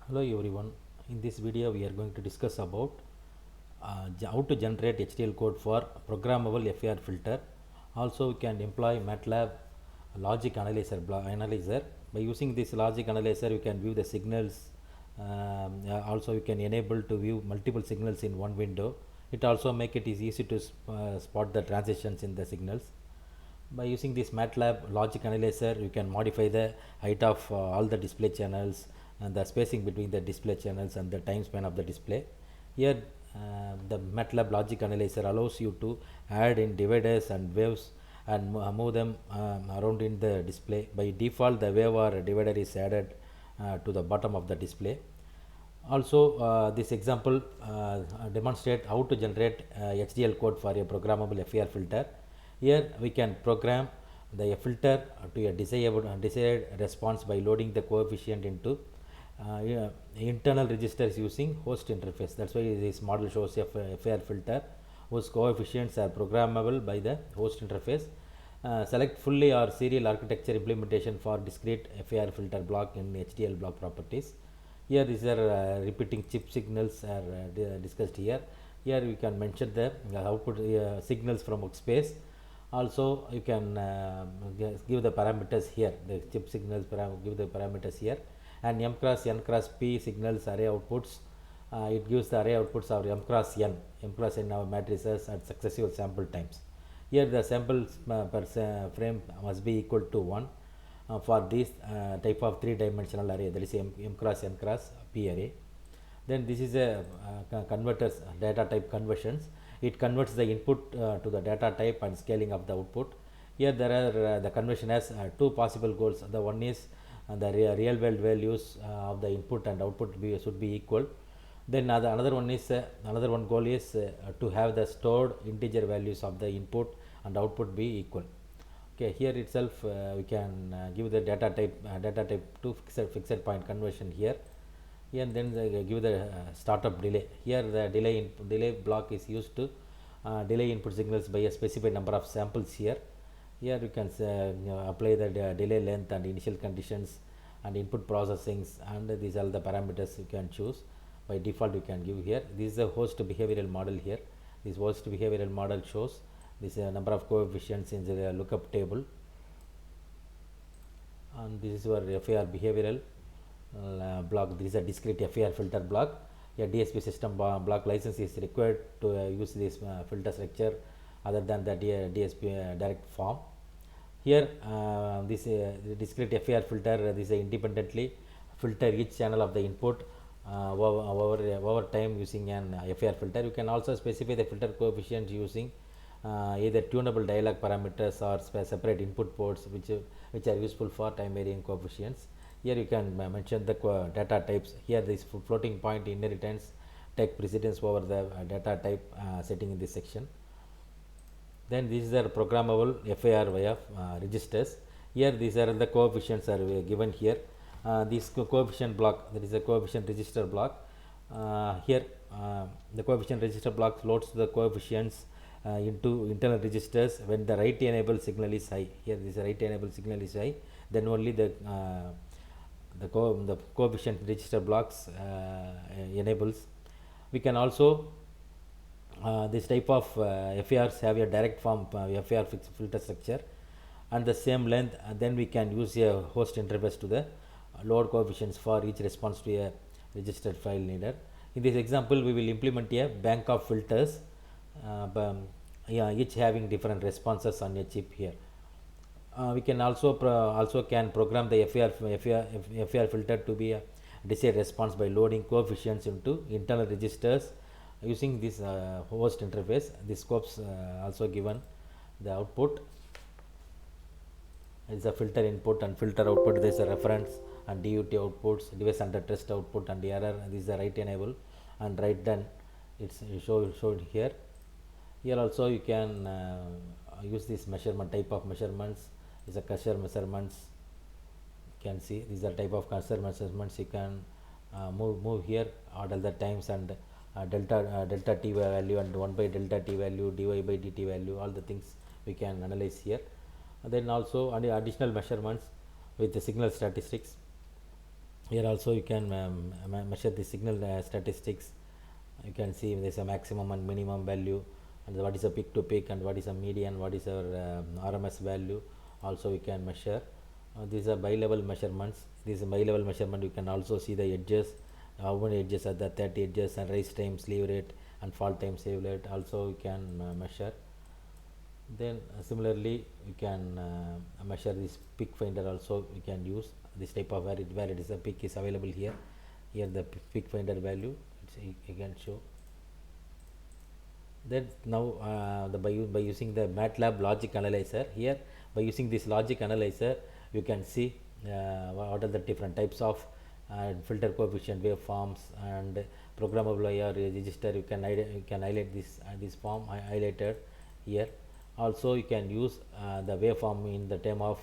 Hello everyone. In this video we are going to discuss about how to generate HDL code for programmable FIR filter. Also we can employ Matlab Logic Analyzer. By using this logic analyzer you can view the signals. Also you can enable to view multiple signals in one window. It also make it is easy to spot the transitions in the signals. By using this Matlab Logic Analyzer, you can modify the height of all the display channels and the spacing between the display channels and the time span of the display. Here, the Matlab Logic Analyzer allows you to add in dividers and waves and move them around in the display. By default, the wave or divider is added to the bottom of the display. Also, this example demonstrate how to generate HDL code for a programmable FIR filter. Here we can program the filter to a desired response by loading the coefficient into internal registers using host interface. That's why this model shows a FIR filter whose coefficients are programmable by the host interface. Select fully or serial architecture implementation for discrete FIR filter block in HDL block properties. Here these are repeating chip signals are discussed here. Here we can mention the output signals from workspace. Also you can give the parameters here, the chip signals give the parameters here, and m cross n cross p signals array outputs. It gives the array outputs of m cross n our matrices at successive sample times. Here the samples per frame must be equal to 1 for this type of three-dimensional array, that is m cross n cross p array. Then this is a converters data type conversions. It converts the input to the data type and scaling of the output. Here there are the conversion has two possible goals. The one is the real world values of the input and output should be equal. Then another one is another one goal is to have the stored integer values of the input and output be equal. Okay, here itself we can give the data type to fixed point conversion here. And then give the startup delay. Here the delay block is used to delay input signals by a specified number of samples here. Here you can apply the delay length and initial conditions and input processings, and these are the parameters you can choose. By default you can give here. This is a host behavioral model here. This host behavioral model shows this number of coefficients in the lookup table, and this is your FIR behavioral block. This is a discrete FIR filter block. A DSP system block license is required to use this filter structure other than the DSP direct form. Here this discrete FIR filter this independently filter each channel of the input over time using an FIR filter. You can also specify the filter coefficient using either tunable dialog parameters or separate input ports which are useful for time varying coefficients. Here you can mention the data types. Here this floating point inheritance take precedence over the data type setting in this section. Then these are programmable FIR via registers. Here these are the coefficients are given here. This coefficient block, that is a coefficient register block. Here the coefficient register block loads the coefficients into internal registers when the write enable signal is high. Here this write enable signal is high, then only the coefficient register blocks enables. We can also this type of FIRs have a direct form FIR filter structure and the same length, and then we can use a host interface to the load coefficients for each response to a registered file needed. In this example we will implement a bank of filters, each having different responses on a chip here. We can also can program the FIR filter to be a desired response by loading coefficients into internal registers using this host interface. The scopes also given the output is a filter input and filter output. There is a reference and DUT outputs, device under test output and error. This is the write enable and write done. It's showed here. Here also you can use this measurement type of measurements. Is a cursor measurements. You can see these are type of cursor measurements. You can move here at other times and delta t value and 1 by delta t value, dy by dt value, all the things we can analyze here. And then also additional measurements with the signal statistics. Here also you can measure the signal statistics. You can see there is a maximum and minimum value, and what is a peak to peak, and what is a median, what is our RMS value. Also you can measure. These are bi-level measurements. This is bi-level measurement. You can also see the edges, how many edges are the 30 edges, and rise time, sleeve rate, and fall time, sleeve rate. Also you can measure. Then similarly we can measure this peak finder. Also we can use this type of where it is a peak is available here. Here the peak finder value you can show. Then now by using the Matlab Logic Analyzer, here by using this Logic Analyzer you can see what are the different types of filter coefficient waveforms and programmable IR register. You can highlight this form highlighted here. Also you can use the waveform in the term of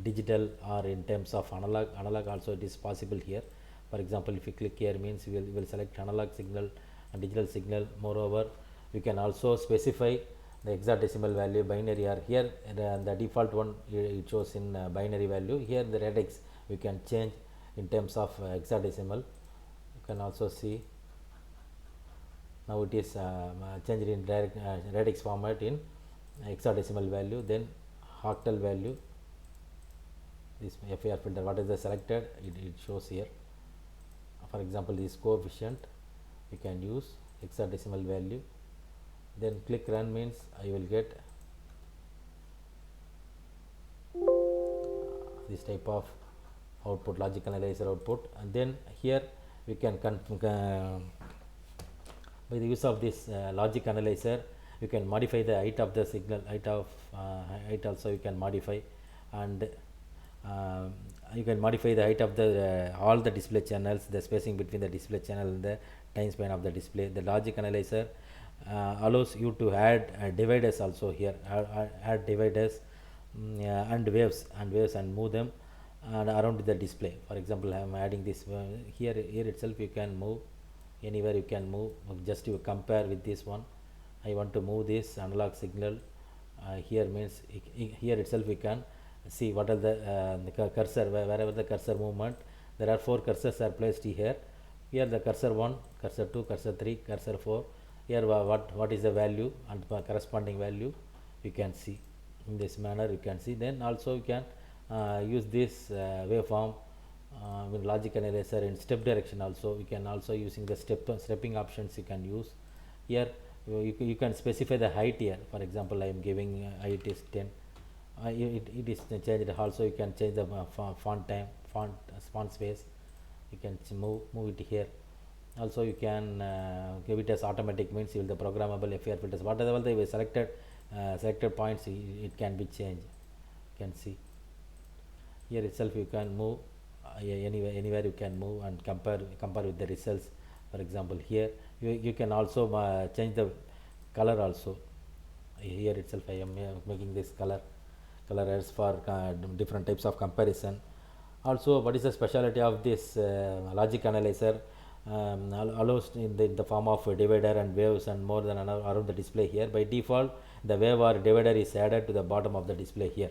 digital or in terms of analog also it is possible here. For example, if you click here means we will select analog signal and digital signal. Moreover, you can also specify the hexadecimal value binary, or here the default one it shows in binary value. Here the radix we can change in terms of hexadecimal. You can also see now it is changed in radix format in hexadecimal value. Then octal value, this FIR filter what is the selected it shows here. For example, this coefficient you can use hexadecimal value. Then click run means I will get this type of output, logic analyzer output. And then here we can by the use of this logic analyzer you can modify the height of the signal, height also you can modify, and you can modify the height of the all the display channels, the spacing between the display channel and the time span of the display. The logic analyzer allows you to add dividers also here, add dividers and waves and move them and around the display. For example, I am adding this here itself you can move anywhere, you can move. Just you compare with this one. I want to move this analog signal here means here itself we can see what are the cursor, wherever the cursor movement. There are 4 cursors are placed here. Here the cursor 1, cursor 2, cursor 3, cursor 4. Here what is the value and corresponding value you can see in this manner you can see. Then also you can use this waveform with logic analyzer in step direction. Also you can also using the stepping options you can use. Here you can specify the height here. For example, I am giving height is 10. It is changed. Also you can change the font space. You can move it here. Also you can give it as automatic means you will the programmable FIR filters. Whatever the selected points it can be changed. You can see here itself you can move anywhere you can move and compare with the results. For example, here you can also change the color also. Here itself I am making this color as for different types of comparison. Also, what is the specialty of this logic analyzer? Allows in the form of a divider and waves and more than around the display here. By default, the wave or divider is added to the bottom of the display here.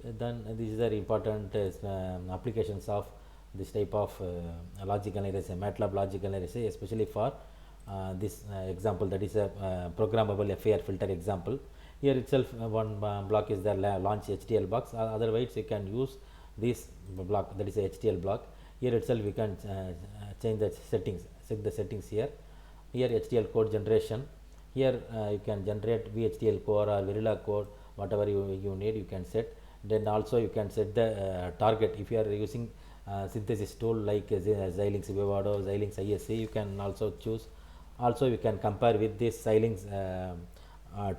Then these are important applications of this type of logic analyzer, Matlab Logic Analyzer, especially for this example, that is a programmable FIR filter example. Here itself one block is the launch HDL box. Otherwise you can use this block, that is a HDL block. Here itself we can change the settings, set the settings here. Here HDL code generation. Here you can generate VHDL code or Verilog code, whatever you need you can set. Then also you can set the target. If you are using synthesis tool like Xilinx Vivado, Xilinx ISC, you can also choose. Also you can compare with this Xilinx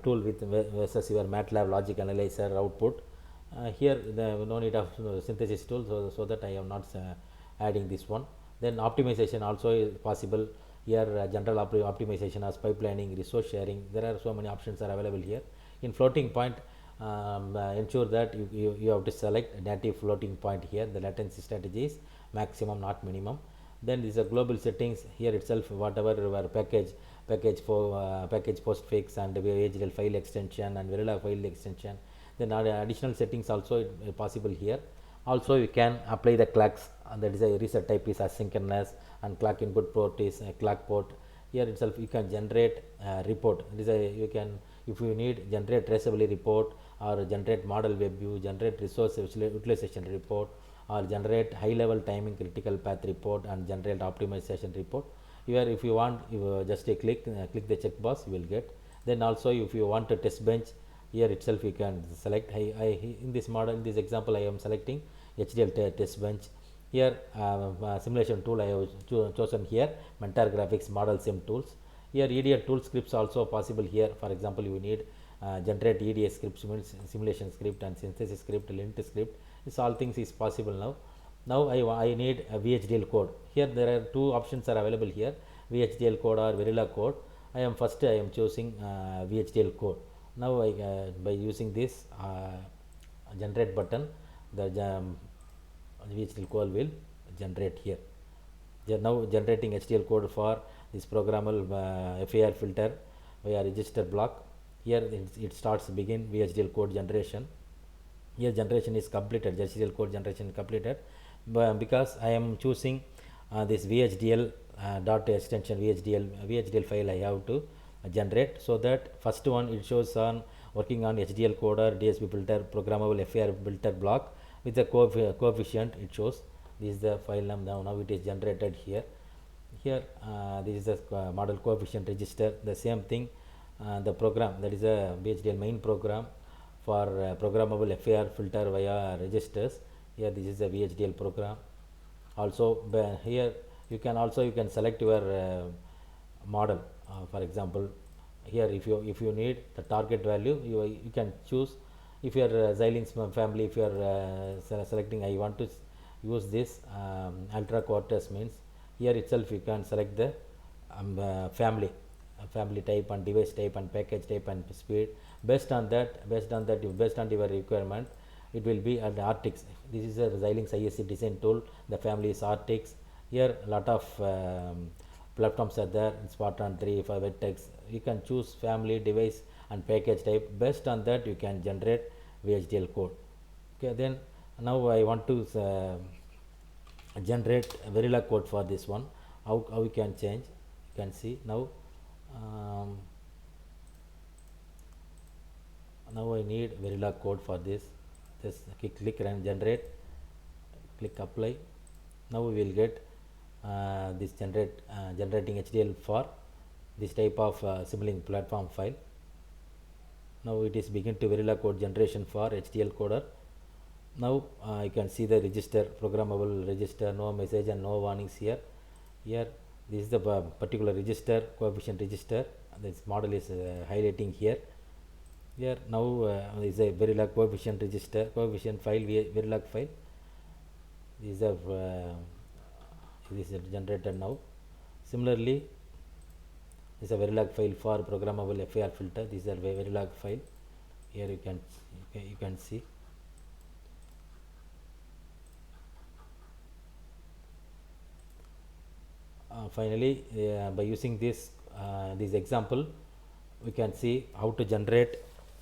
tool versus your Matlab Logic Analyzer output. Here the no need of synthesis tool, so that I am not adding this one. Then optimization also is possible. Here general optimization as pipelining, resource sharing. There are so many options are available here. In floating point, ensure that you have to select native floating point here. The latency strategy is maximum, not minimum. Then these are global settings. Here itself whatever your package for package postfix and Hdl file extension and Verilog file extension. Then additional settings also possible here. Also you can apply the clocks, and that is a reset type is asynchronous, and clock input port is a clock port. Here itself you can generate report. It is a, you can, if you need, generate traceability report, or generate model web view, generate resource utilization report, or generate high level timing critical path report, and generate optimization report. Here if you want, you just click the checkbox, you will get. Then also if you want a test bench, here itself you can select. In this model, in this example, I am selecting HDL test bench. Here simulation tool I have chosen here, Mentor Graphics Model Sim tools. Here EDA tool scripts also possible here. For example, you need generate EDA script, simulation script, and synthesis script, lint script. This all things is possible now. Now I need a VHDL code. Here there are two options are available here, VHDL code or Verilog code. I am choosing VHDL code. Now by using this generate button, the VHDL code will generate here. They are now generating HDL code for this programmable FIR filter via register block. Here it starts begin VHDL code generation. Here generation is completed, HDL code generation completed, but because I am choosing this VHDL dot extension VHDL file I have to generate. So that first one it shows on working on HDL coder DSP filter programmable FIR filter block with the coefficient it shows. This is the file name. Now it is generated here. Here this is the model coefficient register. The same thing, the program, that is a VHDL main program for programmable FIR filter via registers. Here this is a VHDL program. Also here you can select your model. For example, here if you need the target value, you can choose. If you are Xilinx family, if you are selecting I want to use this ultra quarters, means here itself you can select the family type and device type and package type and speed. Based on your requirement, it will be an RTX. This is a Xilinx ISC design tool. The family is RTX. Here a lot of platforms are there, Spartan 3 for Vertex. You can choose family, device and package type. Based on that you can generate VHDL code. Okay, then now I want to generate Verilog code for this one. How we can change, you can see now. Now I need Verilog code for this. Just click and generate, click apply. Now we will get this generating HDL for this type of sibling platform file. Now it is begin to Verilog code generation for HDL coder. Now you can see the register, programmable register, no message and no warnings here. Here this is the particular register, coefficient register. This model is highlighting here. Here now is a Verilog coefficient register, coefficient file, Verilog file. This is generated now. Similarly, this is a Verilog file for programmable FIR filter. This is a Verilog file. Here you can see. Finally, by using this example, we can see how to generate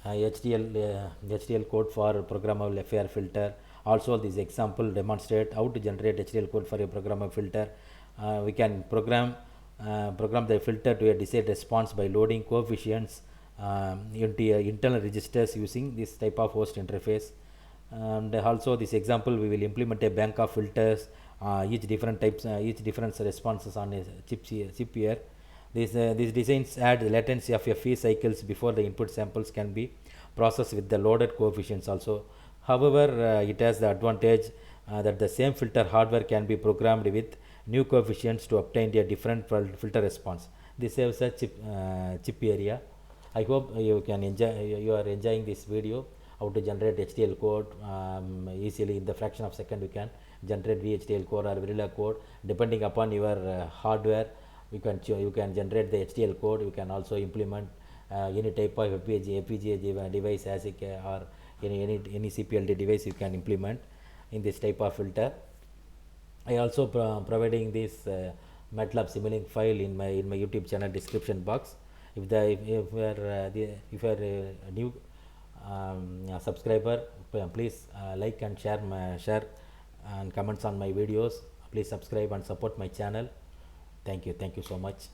HDL code for programmable FIR filter. Also, this example demonstrate how to generate HDL code for a programmable filter. We can program the filter to a desired response by loading coefficients into internal registers using this type of host interface. And also this example we will implement a bank of filters, each different responses on a chip here. These designs add the latency of a few cycles before the input samples can be processed with the loaded coefficients also. However, it has the advantage that the same filter hardware can be programmed with new coefficients to obtain a different filter response. This saves a chip area. I hope you are enjoying this video, how to generate HDL code easily. In the fraction of second you can generate VHDL code or Verilog code depending upon your hardware. You can generate the HDL code. You can also implement any type of FPGA device, ASIC or any CPLD device you can implement in this type of filter. I also providing this Matlab Simulink file in my YouTube channel description box. If you are a new subscriber, please like and share and comments on my videos. Please subscribe and support my channel. Thank you so much.